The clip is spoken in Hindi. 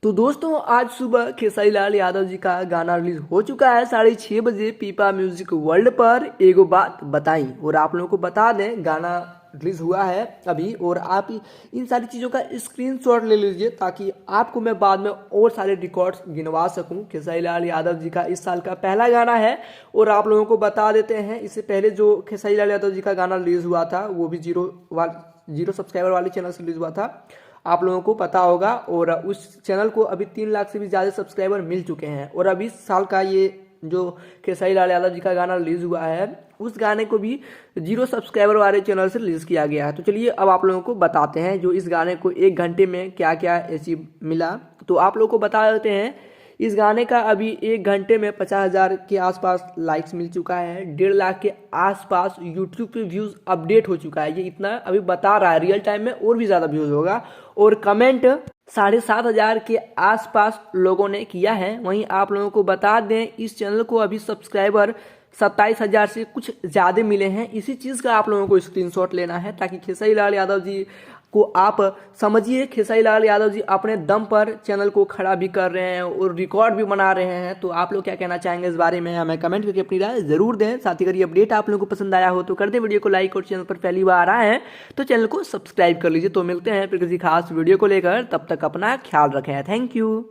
तो दोस्तों आज सुबह खेसारी लाल यादव जी का गाना रिलीज हो चुका है 6:30 बजे पीपा म्यूजिक वर्ल्ड पर। एगो बात बताई और आप लोगों को बता दें, गाना रिलीज हुआ है अभी और आप इन सारी चीज़ों का स्क्रीनशॉट ले लीजिए ताकि आपको मैं बाद में और सारे रिकॉर्ड्स गिनवा सकूं। खेसारी लाल यादव जी का इस साल का पहला गाना है और आप लोगों को बता देते हैं, इससे पहले जो खेसारी लाल यादव जी का गाना रिलीज हुआ था वो भी जीरो सब्सक्राइबर वाले चैनल से रिलीज हुआ था, आप लोगों को पता होगा। और उस चैनल को अभी 3 लाख से भी ज़्यादा सब्सक्राइबर मिल चुके हैं। और अभी इस साल का ये जो खेसारी लाल यादव जी का गाना रिलीज हुआ है उस गाने को भी 0 सब्सक्राइबर वाले चैनल से रिलीज किया गया है। तो चलिए अब आप लोगों को बताते हैं जो इस गाने को 1 घंटे में क्या क्या अचीव मिला। तो आप लोगों को बता देते हैं, इस गाने का अभी 1 घंटे में 50,000 के आसपास लाइक्स मिल चुका है, 1.5 लाख के आसपास यूट्यूब पे व्यूज़ अपडेट हो चुका है। ये इतना अभी बता रहा है, रियल टाइम में और भी ज़्यादा व्यूज़ होगा। और कमेंट 7,500 के आसपास लोगों ने किया है। वहीं आप लोगों को बता दें, इस चैनल को अभी सब्सक्राइबर 27,000 से कुछ ज़्यादा मिले हैं। इसी चीज़ का आप लोगों को स्क्रीनशॉट लेना है ताकि खेसारी लाल यादव जी को आप समझिए, खेसारी लाल यादव जी अपने दम पर चैनल को खड़ा भी कर रहे हैं और रिकॉर्ड भी बना रहे हैं। तो आप लोग क्या कहना चाहेंगे इस बारे में, हमें कमेंट करके अपनी राय जरूर दें। साथ ही अगर ये अपडेट आप लोगों को पसंद आया हो तो कर दें वीडियो को लाइक, और चैनल पर पहली बार आए हैं तो चैनल को सब्सक्राइब कर लीजिए। तो मिलते हैं फिर किसी खास वीडियो को लेकर, तब तक अपना ख्याल रखें। Thank you.